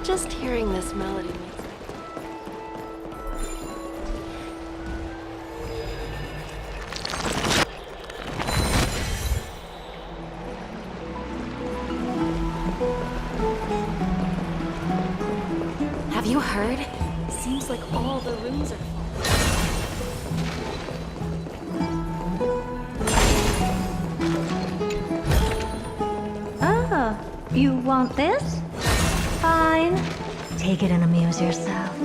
Just hearing this melody makes Have you heard? Seems like all the rooms are full. Oh, you want this? Fine. Take it and amuse yourself.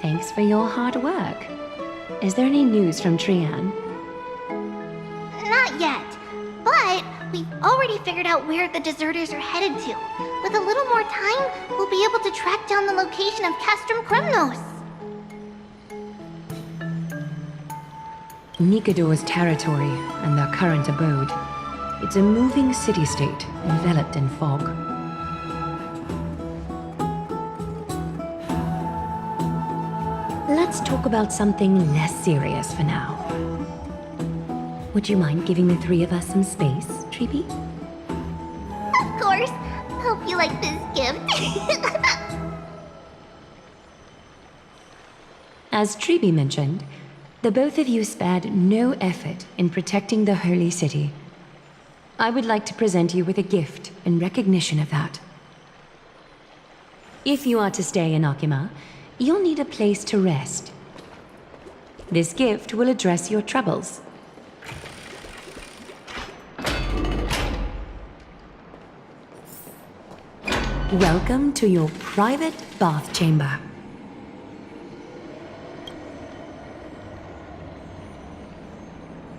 Thanks for your hard work. Is there any news from Trian? Not yet, but we've already figured out where the deserters are headed to. With a little more time, we'll be able to track down the location of Castrum Kremnos. Nikador's territory and their current abode. It's a moving city-state enveloped in fog. Let's talk about something less serious for now. Would you mind giving the three of us some space, Treeby? Of course. Hope you like this gift. As Treeby mentioned, the both of you spared no effort in protecting the holy city. I would like to present you with a gift in recognition of that. If you are to stay in Akima, you'll need a place to rest. This gift will address your troubles. Welcome to your private bath chamber.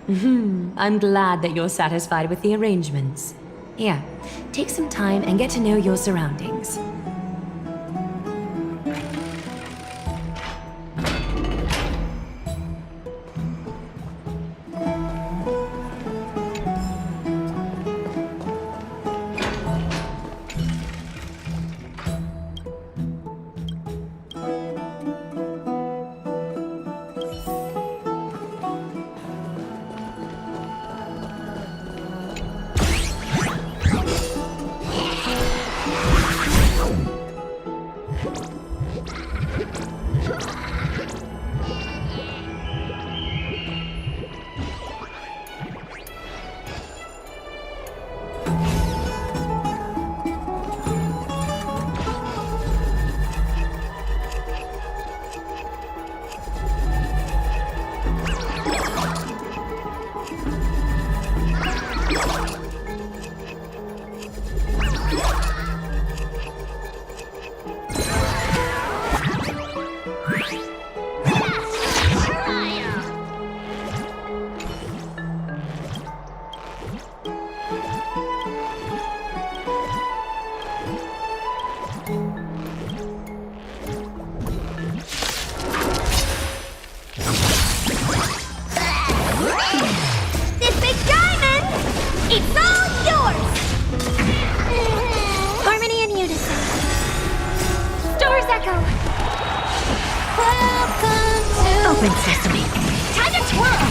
I'm glad that you're satisfied with the arrangements. Here, take some time and get to know your surroundings. Open sesame. Time to twirl!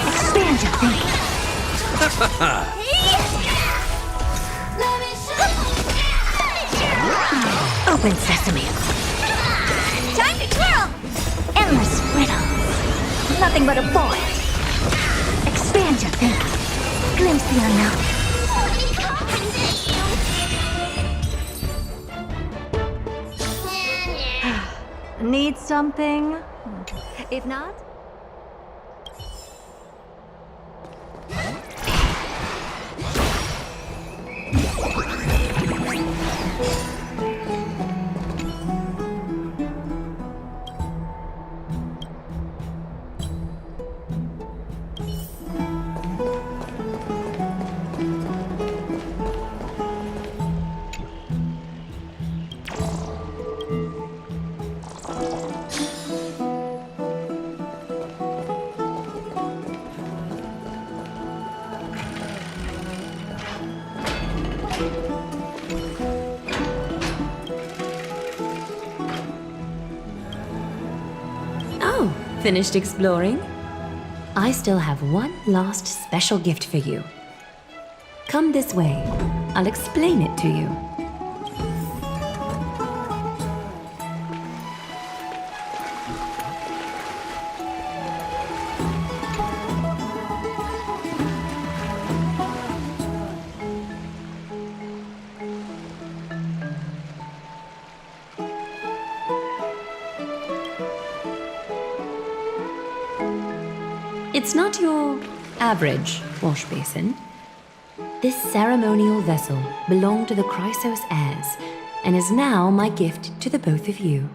Expand your thinking. Open sesame. Time to twirl! Endless riddles. Nothing but a void. Expand your thinking. Glimpse the unknown. Need something? If not... So, finished exploring? I still have one last special gift for you. Come this way. I'll explain it to you. It's not your average wash basin. This ceremonial vessel belonged to the Chrysos heirs and is now my gift to the both of you.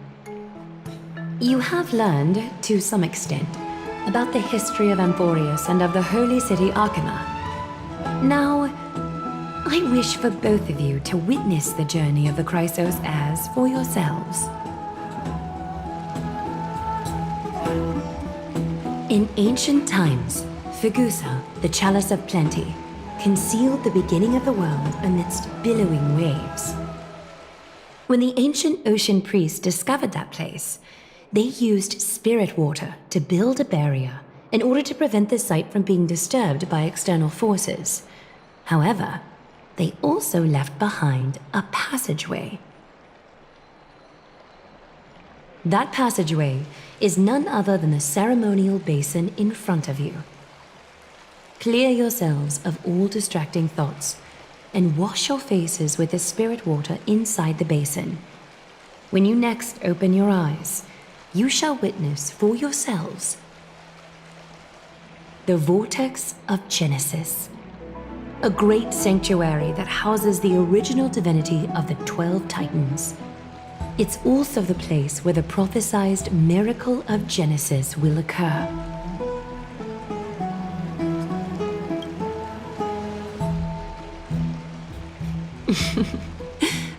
You have learned, to some extent, about the history of Amphorius and of the Holy City Arcana. Now, I wish for both of you to witness the journey of the Chrysos heirs for yourselves. In ancient times, Fegusa, the Chalice of Plenty, concealed the beginning of the world amidst billowing waves. When the ancient ocean priests discovered that place, they used spirit water to build a barrier in order to prevent the site from being disturbed by external forces. However, they also left behind a passageway. That passageway is none other than the ceremonial basin in front of you. Clear yourselves of all distracting thoughts and wash your faces with the spirit water inside the basin. When you next open your eyes, you shall witness for yourselves the Vortex of Genesis, a great sanctuary that houses the original divinity of the 12 Titans. It's also the place where the prophesized miracle of Genesis will occur.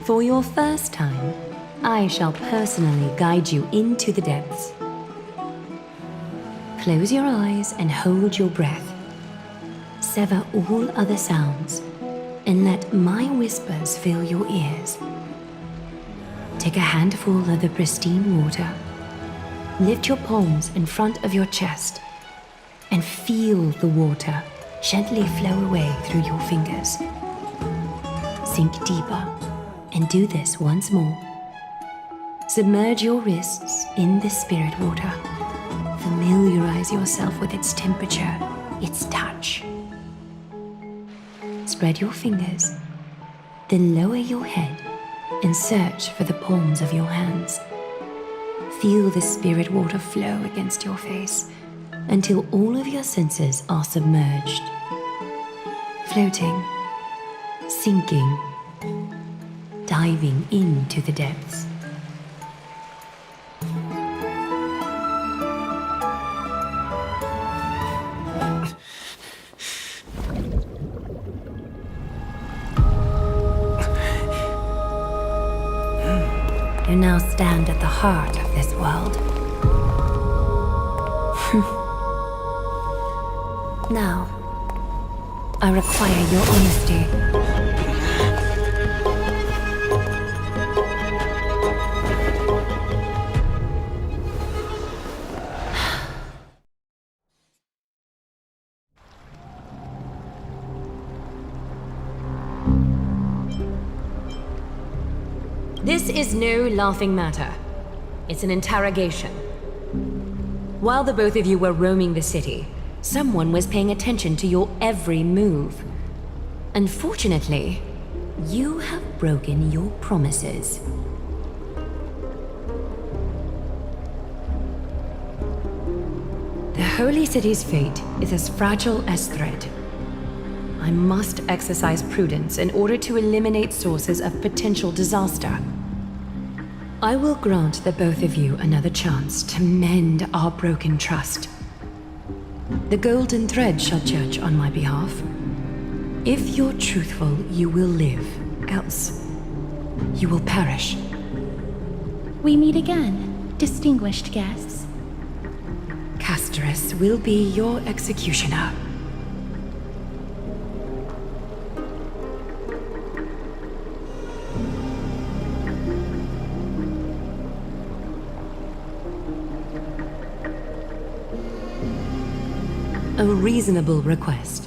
For your first time, I shall personally guide you into the depths. Close your eyes and hold your breath. Sever all other sounds and let my whispers fill your ears. Take a handful of the pristine water. Lift your palms in front of your chest and feel the water gently flow away through your fingers. Sink deeper and do this once more. Submerge your wrists in the spirit water. Familiarize yourself with its temperature, its touch. Spread your fingers, then lower your head and search for the palms of your hands. Feel the spirit water flow against your face until all of your senses are submerged. Floating, sinking, diving into the depths. You now stand at the heart of this world. Now, I require your honesty. This is no laughing matter. It's an interrogation. While the both of you were roaming the city, someone was paying attention to your every move. Unfortunately, you have broken your promises. The Holy City's fate is as fragile as thread. I must exercise prudence in order to eliminate sources of potential disaster. I will grant the both of you another chance to mend our broken trust. The golden thread shall judge on my behalf. If you're truthful, you will live. Else, you will perish. We meet again, distinguished guests. Castorus will be your executioner. A reasonable request.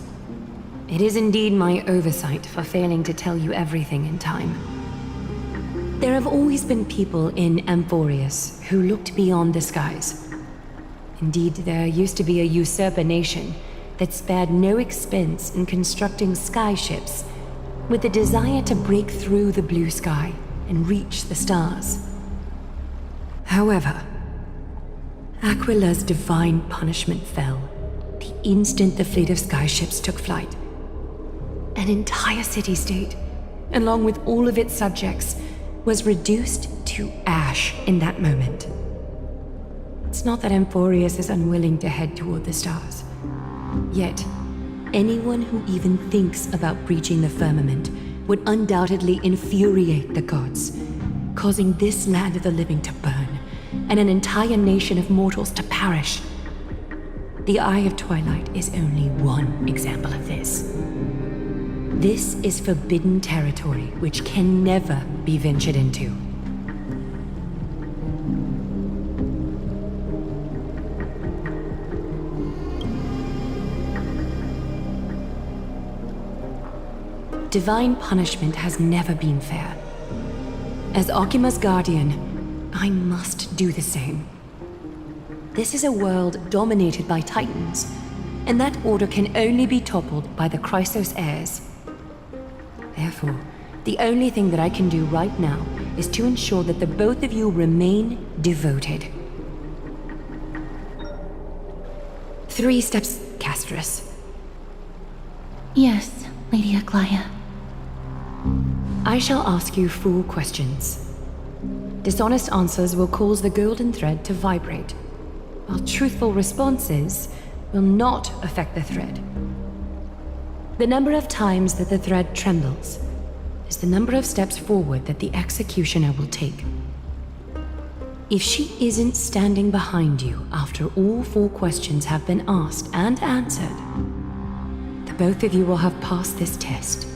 It is indeed my oversight for failing to tell you everything in time. There have always been people in Amphorius who looked beyond the skies. Indeed, there used to be a usurper nation that spared no expense in constructing skyships with the desire to break through the blue sky and reach the stars. However, Aquila's divine punishment fell the instant the fleet of skyships took flight. An entire city-state, along with all of its subjects, was reduced to ash in that moment. It's not that Amphorius is unwilling to head toward the stars. Yet, anyone who even thinks about breaching the firmament would undoubtedly infuriate the gods, causing this land of the living to burn, and an entire nation of mortals to perish. The Eye of Twilight is only one example of this. This is forbidden territory which can never be ventured into. Divine punishment has never been fair. As Okima's guardian, I must do the same. This is a world dominated by Titans, and that order can only be toppled by the Chrysos heirs. Therefore, the only thing that I can do right now is to ensure that the both of you remain devoted. 3 steps, Castress. Yes, Lady Aglaia. I shall ask you 4 questions. Dishonest answers will cause the golden thread to vibrate, while truthful responses will not affect the thread. The number of times that the thread trembles is the number of steps forward that the executioner will take. If she isn't standing behind you after all 4 questions have been asked and answered, the both of you will have passed this test.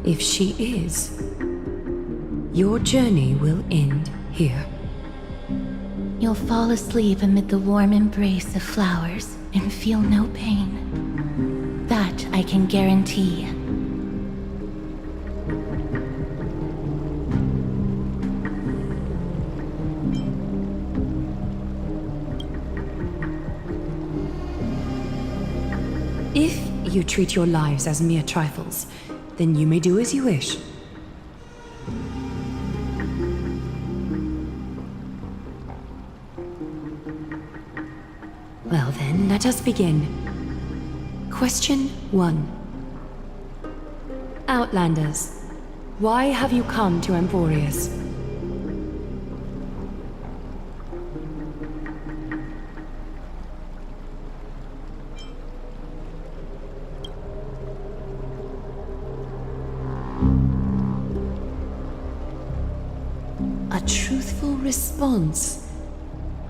If she is, your journey will end here. You'll fall asleep amid the warm embrace of flowers and feel no pain. That I can guarantee. If you treat your lives as mere trifles, then you may do as you wish. Well then, let us begin. Question 1. Outlanders, why have you come to Amphorius? A truthful response.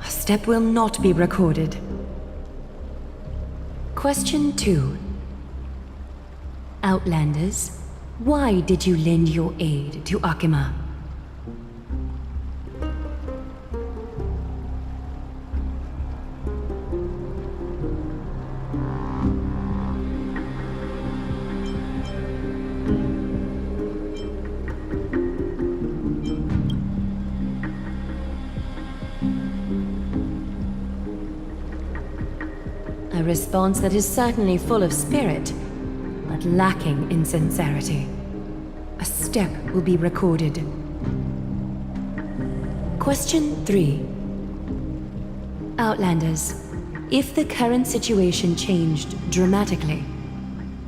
A step will not be recorded. Question 2. Outlanders, why did you lend your aid to Okima? A response that is certainly full of spirit, but lacking in sincerity. A step will be recorded. Question 3. Outlanders, if the current situation changed dramatically,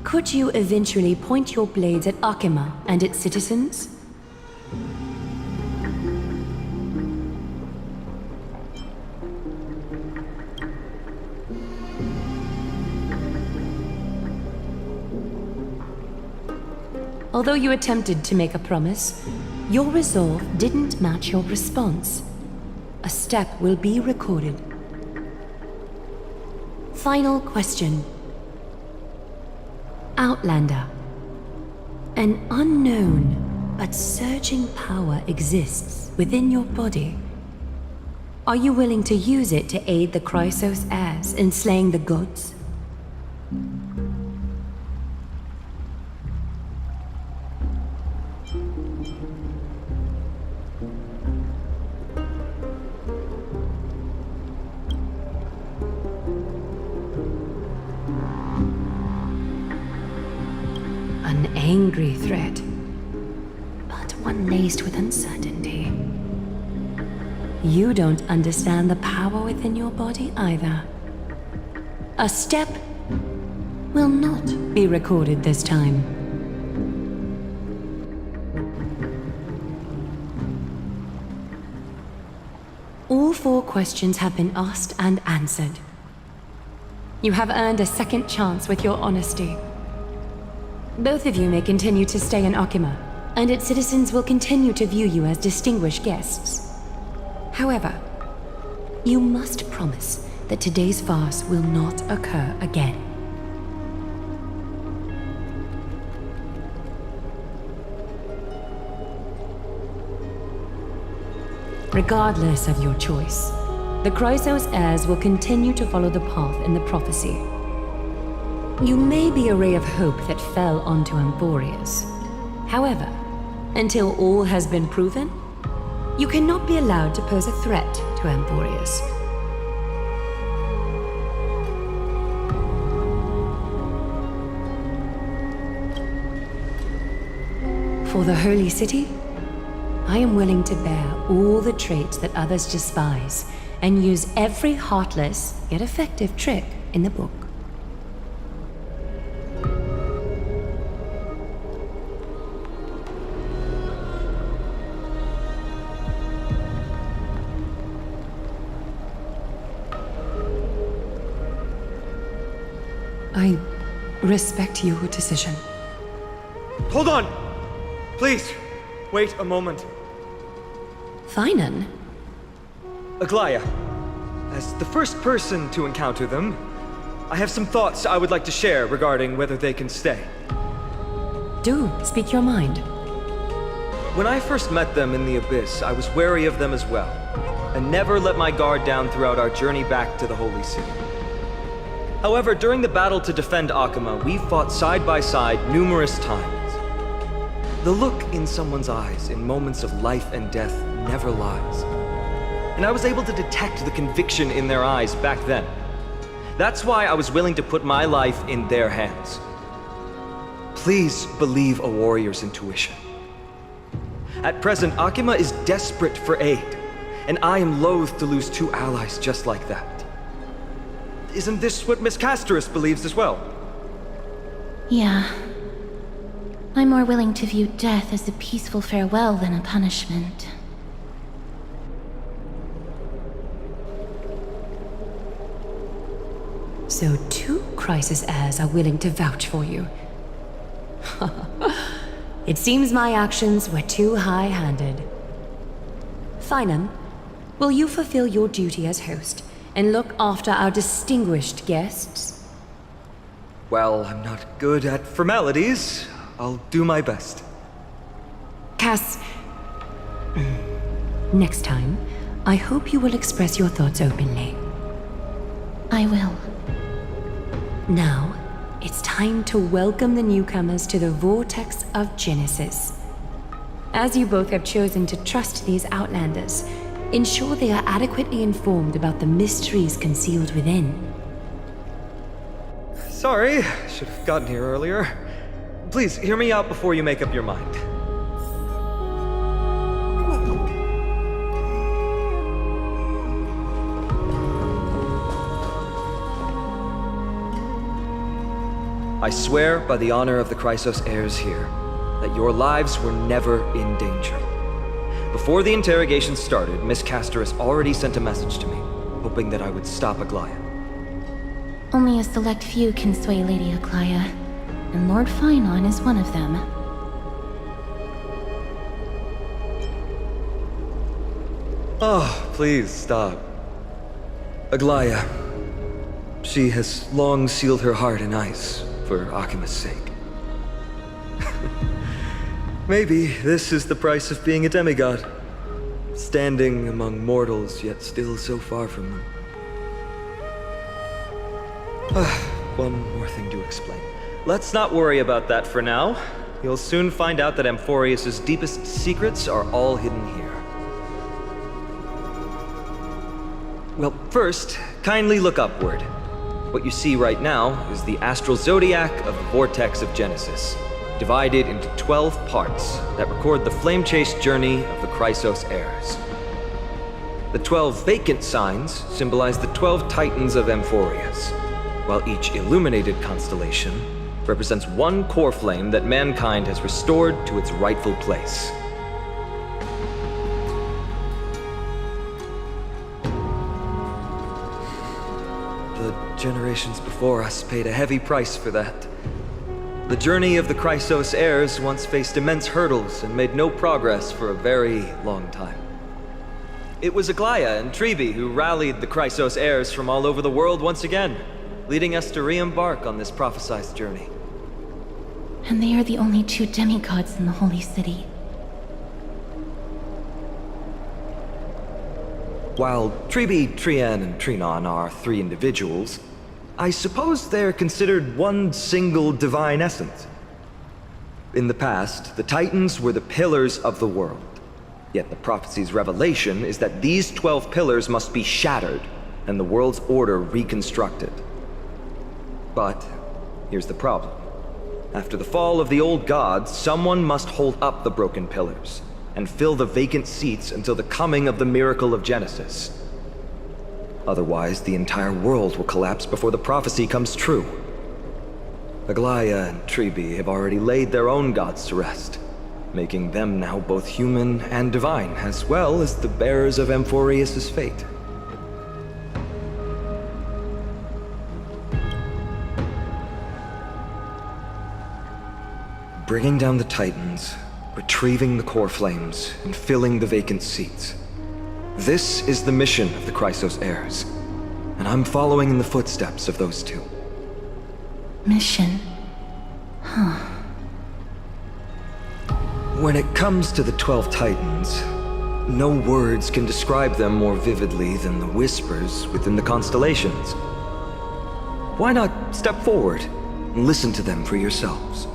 could you eventually point your blades at Okima and its citizens? Although you attempted to make a promise, your resolve didn't match your response. A step will be recorded. Final question. Outlander. An unknown but surging power exists within your body. Are you willing to use it to aid the Chrysos heirs in slaying the gods An angry threat, but one laced with uncertainty. You don't understand the power within your body either. A step will not be recorded this time. All 4 questions have been asked and answered. You have earned a second chance with your honesty. Both of you may continue to stay in Akima, and its citizens will continue to view you as distinguished guests. However, you must promise that today's farce will not occur again. Regardless of your choice, the Chrysos heirs will continue to follow the path in the prophecy. You may be a ray of hope that fell onto Emporius. However, until all has been proven, you cannot be allowed to pose a threat to Emporius. For the Holy City, I am willing to bear all the traits that others despise and use every heartless yet effective trick in the book. I respect your decision. Hold on! Please, wait a moment. Finan? Aglaya, as the first person to encounter them, I have some thoughts I would like to share regarding whether they can stay. Do speak your mind. When I first met them in the Abyss, I was wary of them as well, and never let my guard down throughout our journey back to the Holy City. However, during the battle to defend Akima, we fought side by side numerous times. The look in someone's eyes in moments of life and death never lies. And I was able to detect the conviction in their eyes back then. That's why I was willing to put my life in their hands. Please believe a warrior's intuition. At present, Akima is desperate for aid, and I am loath to lose 2 allies just like that. Isn't this what Miss Casterus believes as well? Yeah. I'm more willing to view death as a peaceful farewell than a punishment. So 2 Chrysos heirs are willing to vouch for you. It seems my actions were too high-handed. Finan, will you fulfill your duty as host and look after our distinguished guests? Well, I'm not good at formalities. I'll do my best. Cass, next time, I hope you will express your thoughts openly. I will. Now, it's time to welcome the newcomers to the Vortex of Genesis. As you both have chosen to trust these Outlanders, ensure they are adequately informed about the mysteries concealed within. Sorry, should have gotten here earlier. Please, hear me out before you make up your mind. I swear by the honor of the Chrysos heirs here, that your lives were never in danger. Before the interrogation started, Miss Casterus already sent a message to me, hoping that I would stop Aglaya. Only a select few can sway Lady Aglaya, and Lord Finan is one of them. Oh, please stop. Aglaya, she has long sealed her heart in ice for Akima's sake. Maybe this is the price of being a demigod. Standing among mortals, yet still so far from them. one more thing to explain. Let's not worry about that for now. You'll soon find out that Amphorius' deepest secrets are all hidden here. Well, first, kindly look upward. What you see right now is the astral zodiac of the Vortex of Genesis, divided into 12 parts that record the Flame Chase journey of the Chrysos heirs. The 12 vacant signs symbolize the 12 titans of Amphorius, while each illuminated constellation represents one core flame that mankind has restored to its rightful place. The generations before us paid a heavy price for that. The journey of the Chrysos heirs once faced immense hurdles and made no progress for a very long time. It was Aglaya and Tribi who rallied the Chrysos heirs from all over the world once again, leading us to re-embark on this prophesized journey. And they are the only two demigods in the Holy City. While Tribi, Trian, and Trinon are three individuals, I suppose they're considered one single divine essence. In the past, the Titans were the pillars of the world. Yet the prophecy's revelation is that these 12 pillars must be shattered and the world's order reconstructed. But here's the problem. After the fall of the old gods, someone must hold up the broken pillars and fill the vacant seats until the coming of the miracle of Genesis. Otherwise, the entire world will collapse before the prophecy comes true. Aglaya and Tribi have already laid their own gods to rest, making them now both human and divine, as well as the bearers of Amphorius' fate. Bringing down the Titans, retrieving the core flames, and filling the vacant seats. This is the mission of the Chrysos heirs, and I'm following in the footsteps of those two. Mission? Huh. When it comes to the 12 Titans, no words can describe them more vividly than the whispers within the constellations. Why not step forward and listen to them for yourselves?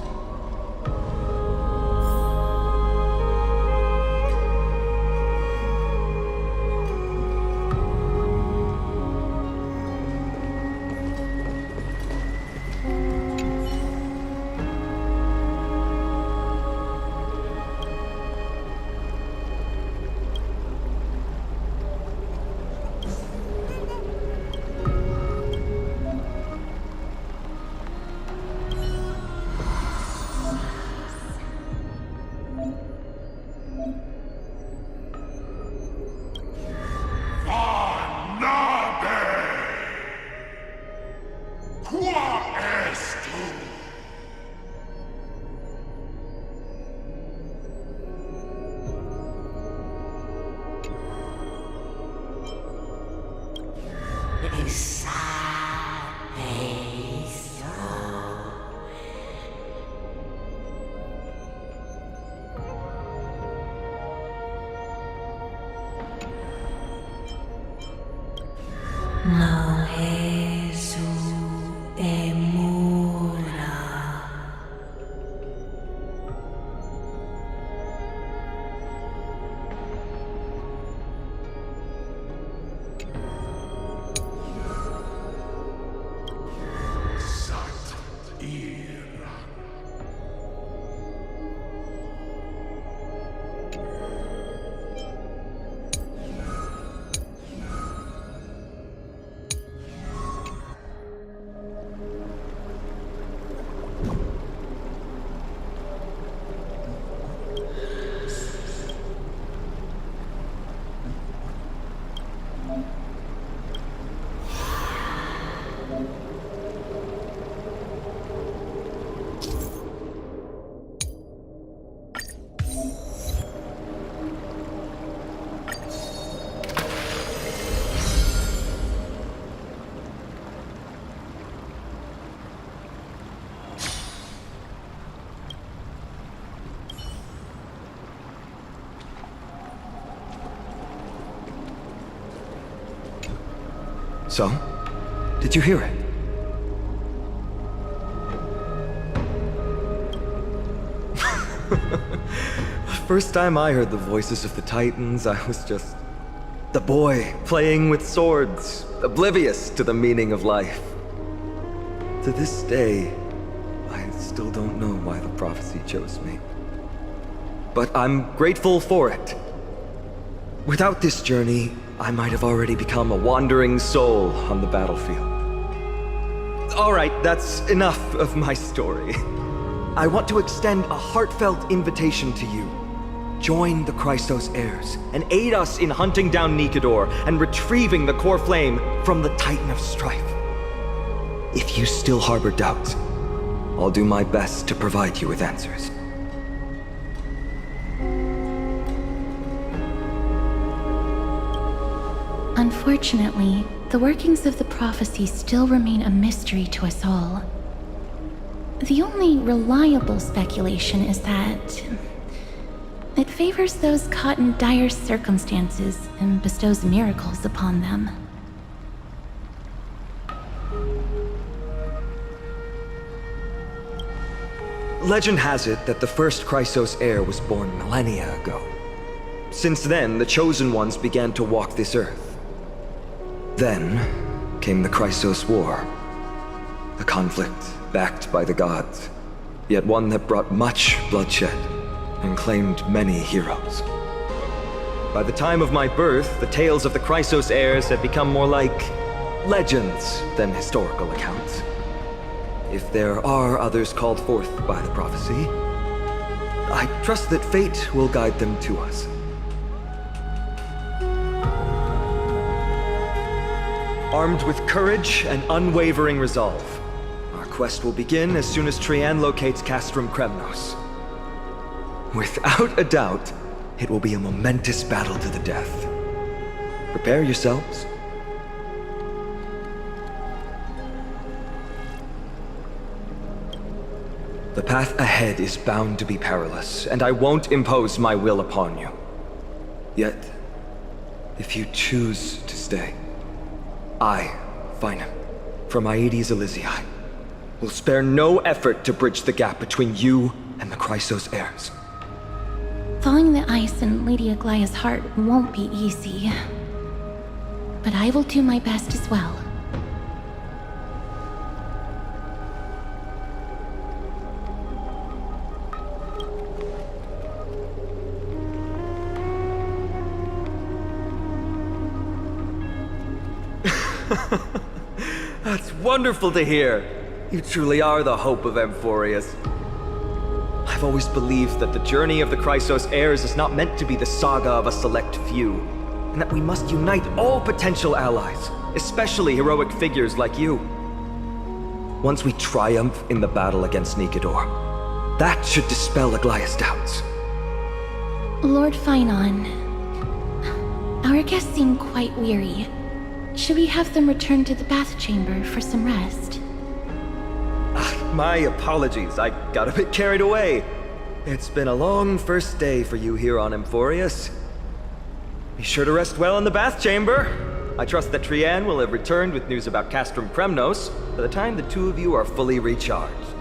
So, did you hear it? The first time I heard the voices of the Titans, I was just the boy playing with swords, oblivious to the meaning of life. To this day, I still don't know why the prophecy chose me. But I'm grateful for it. Without this journey, I might have already become a wandering soul on the battlefield. Alright, that's enough of my story. I want to extend a heartfelt invitation to you. Join the Christos heirs and aid us in hunting down Nikedor and retrieving the core flame from the Titan of Strife. If you still harbor doubts, I'll do my best to provide you with answers. Unfortunately, the workings of the prophecy still remain a mystery to us all. The only reliable speculation is that it favors those caught in dire circumstances and bestows miracles upon them. Legend has it that the first Chrysos heir was born millennia ago. Since then, the Chosen Ones began to walk this earth. Then came the Chrysos War. A conflict backed by the gods, yet one that brought much bloodshed and claimed many heroes. By the time of my birth, the tales of the Chrysos heirs had become more like legends than historical accounts. If there are others called forth by the prophecy, I trust that fate will guide them to us. Armed with courage and unwavering resolve, our quest will begin as soon as Trian locates Castrum Kremnos. Without a doubt, it will be a momentous battle to the death. Prepare yourselves. The path ahead is bound to be perilous, and I won't impose my will upon you. Yet, if you choose to stay, I, Finam, from Aedes Elysiae, will spare no effort to bridge the gap between you and the Chrysos heirs. Thawing the ice in Lady Aglaya's heart won't be easy, but I will do my best as well. That's wonderful to hear. You truly are the hope of Amphorius. I've always believed that the journey of the Chrysos heirs is not meant to be the saga of a select few, and that we must unite all potential allies, especially heroic figures like you. Once we triumph in the battle against Nikedor, that should dispel Aglaya's doubts. Lord Finon, our guests seem quite weary. Should we have them return to the bath chamber for some rest? My apologies, I got a bit carried away. It's been a long first day for you here on Amphorius. Be sure to rest well in the bath chamber. I trust that Trian will have returned with news about Castrum Kremnos by the time the two of you are fully recharged.